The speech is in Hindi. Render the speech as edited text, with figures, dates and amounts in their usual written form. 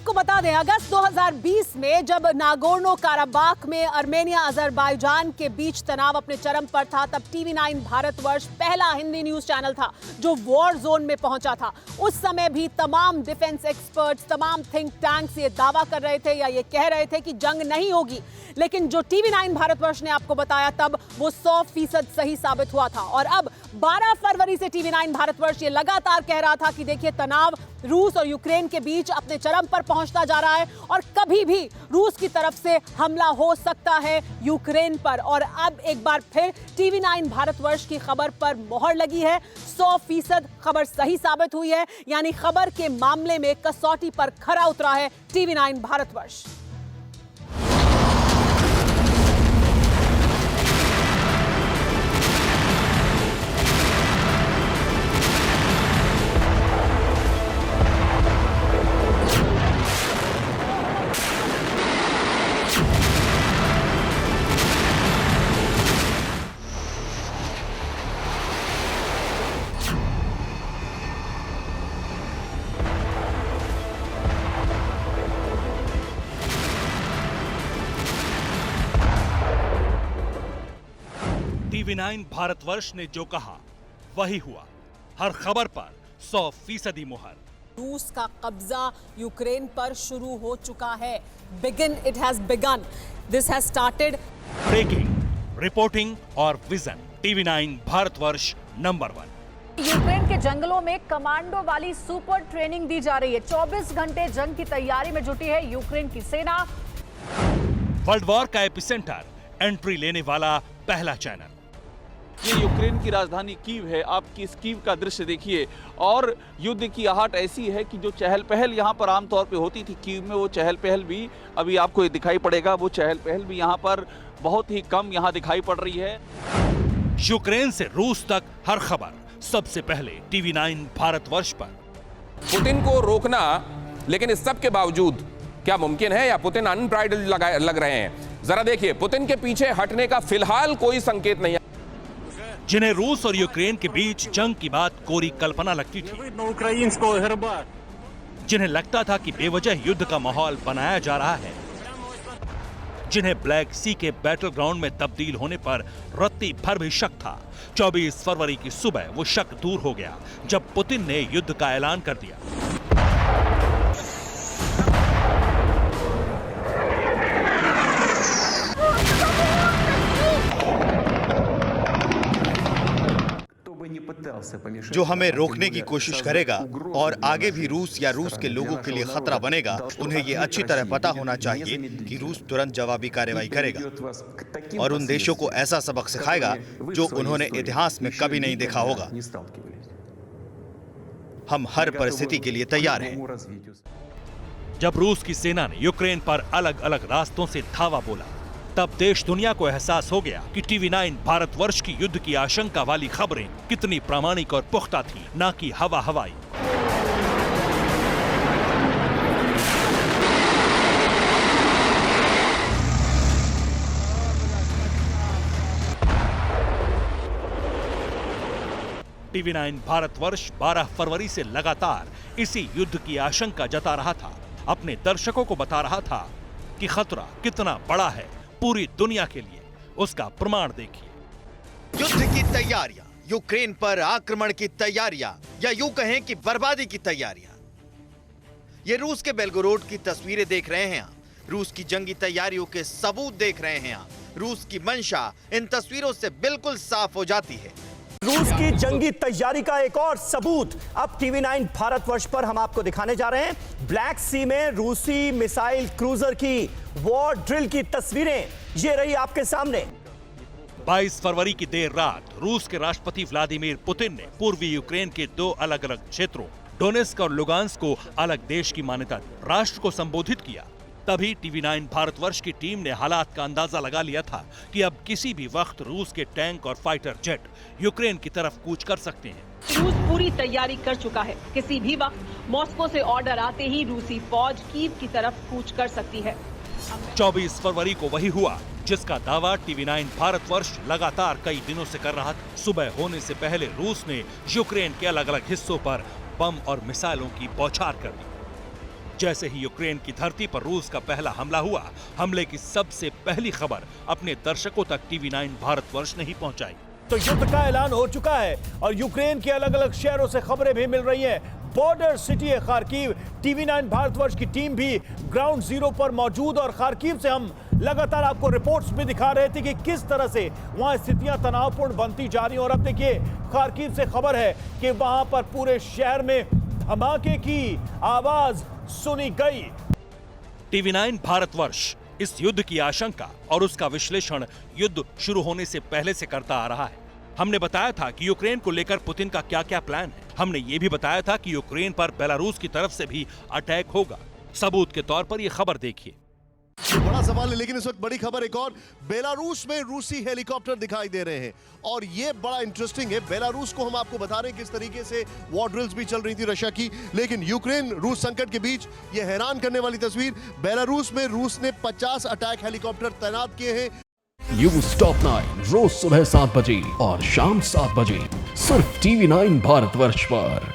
आपको बता दें, अगस्त 2020 में जब नागोर्नो काराबाख में आर्मेनिया अजरबैजान के बीच तनाव अपने चरम पर था, तब टीवी9 भारतवर्ष पहला हिंदी न्यूज चैनल था जो वॉर जोन में पहुंचा था। उस समय भी तमाम डिफेंस एक्सपर्ट्स, तमाम थिंक टैंक्स ये दावा कर रहे थे या ये कह रहे थे कि जंग नहीं होगी, लेकिन जो टीवी9 भारतवर्ष ने आपको बताया तब वो 100% सही साबित हुआ था। और अब 12 फरवरी से टीवी9 भारतवर्ष ये लगातार कह रहा था कि देखिए, तनाव रूस और यूक्रेन के बीच अपने चरम पर पहुंचता जा रहा है और कभी भी रूस की तरफ से हमला हो सकता है यूक्रेन पर। और अब एक बार फिर टीवी9 भारतवर्ष की खबर पर मोहर लगी है। 100% खबर सही साबित हुई है, यानी खबर के मामले में कसौटी पर खरा उतरा है टीवी9 भारतवर्ष। टीवी9 भारतवर्ष ने जो कहा वही हुआ। हर खबर पर 100% मुहर। रूस का कब्जा यूक्रेन पर शुरू हो चुका है। Begin, it has begun, this has started. Breaking, reporting और vision. TV nine Bharatvarsh number 1। Ukraine के जंगलों में कमांडो वाली सुपर ट्रेनिंग दी जा रही है। 24 घंटे जंग की तैयारी में जुटी है यूक्रेन की सेना। वर्ल्ड वॉर का एपिसेंटर, एंट्री लेने वाला पहला चैनल। ये यूक्रेन की राजधानी कीव है। आप इस कीव का दृश्य देखिए और युद्ध की आहट ऐसी है कि जो चहल पहल यहाँ पर आमतौर पे होती थी कीव में, वो चहल पहल भी अभी आपको दिखाई पड़ेगा। वो चहल पहल भी यहाँ पर बहुत ही कम यहाँ दिखाई पड़ रही है। यूक्रेन से रूस तक हर खबर सबसे पहले टीवी9 भारतवर्ष पर। पुतिन को रोकना, लेकिन इस सब के बावजूद क्या मुमकिन है या पुतिन अनब्राइडल्ड लग रहे हैं? जरा देखिए, पुतिन के पीछे हटने का फिलहाल कोई संकेत नहीं है। जिन्हें रूस और यूक्रेन के बीच जंग की बात कोरी कल्पना लगती थी, जिन्हें लगता था कि बेवजह युद्ध का माहौल बनाया जा रहा है, जिन्हें ब्लैक सी के बैटल ग्राउंड में तब्दील होने पर रत्ती भर भी शक था, 24 फरवरी की सुबह वो शक दूर हो गया जब पुतिन ने युद्ध का ऐलान कर दिया। जो हमें रोकने की कोशिश करेगा और आगे भी रूस या रूस के लोगों के लिए खतरा बनेगा, उन्हें ये अच्छी तरह पता होना चाहिए कि रूस तुरंत जवाबी कार्रवाई करेगा और उन देशों को ऐसा सबक सिखाएगा जो उन्होंने इतिहास में कभी नहीं देखा होगा। हम हर परिस्थिति के लिए तैयार हैं। जब रूस की सेना ने यूक्रेन पर अलग अलग रास्तों से धावा बोला, तब देश दुनिया को एहसास हो गया कि टीवी9 भारतवर्ष की युद्ध की आशंका वाली खबरें कितनी प्रामाणिक और पुख्ता थी, ना कि हवा हवाई। टीवी9 भारतवर्ष 12 फरवरी से लगातार इसी युद्ध की आशंका जता रहा था, अपने दर्शकों को बता रहा था कि खतरा कितना बड़ा है पूरी दुनिया के लिए। उसका प्रमाण देखिए। युद्ध की तैयारियां, यूक्रेन पर आक्रमण की तैयारियां, या यूं कहें कि बर्बादी की तैयारियां। ये रूस के बेलगोरोड की तस्वीरें देख रहे हैं आप। रूस की जंगी तैयारियों के सबूत देख रहे हैं आप। रूस की मंशा इन तस्वीरों से बिल्कुल साफ हो जाती है। रूस की जंगी तैयारी का एक और सबूत अब टीवी9 भारतवर्ष पर हम आपको दिखाने जा रहे हैं। ब्लैक सी में रूसी मिसाइल क्रूजर की वॉर ड्रिल की तस्वीरें ये रही आपके सामने। 22 फरवरी की देर रात रूस के राष्ट्रपति व्लादिमीर पुतिन ने पूर्वी यूक्रेन के 2 अलग अलग क्षेत्रों डोनेस्क और लुगांस्क को अलग देश की मान्यता दी, राष्ट्र को संबोधित किया। तभी टीवी9 भारतवर्ष की टीम ने हालात का अंदाजा लगा लिया था कि अब किसी भी वक्त रूस के टैंक और फाइटर जेट यूक्रेन की तरफ कूच कर सकते हैं। रूस पूरी तैयारी कर चुका है। किसी भी वक्त मॉस्को से ऑर्डर आते ही रूसी फौज कीव की तरफ कूच कर सकती है। 24 फरवरी को वही हुआ जिसका दावा टीवी9 भारतवर्ष लगातार कई दिनों से कर रहा था। सुबह होने से पहले रूस ने यूक्रेन के अलग अलग हिस्सों पर बम और मिसाइलों की बौछार कर दी। जैसे ही यूक्रेन की धरती पर रूस का पहला हमला हुआ, हमले की सबसे पहली खबर अपने दर्शकों तक टीवी9 भारतवर्ष ने ही पहुंचाई। तो युद्ध का ऐलान हो चुका है और यूक्रेन के अलग अलग शहरों से खबरें भी मिल रही हैं। बॉर्डर सिटी है खार्किव। टीवी9 भारतवर्ष की टीम भी ग्राउंड जीरो पर मौजूद और खार्किव से हम लगातार आपको रिपोर्ट्स भी दिखा रहे थे कि किस तरह से वहां स्थितियां तनावपूर्ण बनती जा रही हैं। और अब देखिए खार्किव से खबर है कि वहां पर पूरे शहर में धमाके की आवाज सुनी गई। टीवी9 भारतवर्ष इस युद्ध की आशंका और उसका विश्लेषण युद्ध शुरू होने से पहले से करता आ रहा है। हमने बताया था कि यूक्रेन को लेकर पुतिन का क्या क्या प्लान है। हमने ये भी बताया था कि यूक्रेन पर बेलारूस की तरफ से भी अटैक होगा। सबूत के तौर पर यह खबर देखिए। बड़ा सवाल है, लेकिन इस वक्त बड़ी खबर एक और, बेलारूस में रूसी हेलीकॉप्टर दिखाई दे रहे हैं और ये बड़ा इंटरेस्टिंग है। बेलारूस को हम आपको बता रहे हैं किस तरीके से वॉर ड्रिल्स भी चल रही थी रशिया की, लेकिन यूक्रेन रूस संकट के बीच ये हैरान करने वाली तस्वीर, बेलारूस में रूस ने 50 अटैक हेलीकॉप्टर तैनात किए हैं। न्यूज़ टॉप 9 रोज सुबह 7 बजे और शाम 7 बजे सिर्फ टीवी9 भारतवर्ष पर।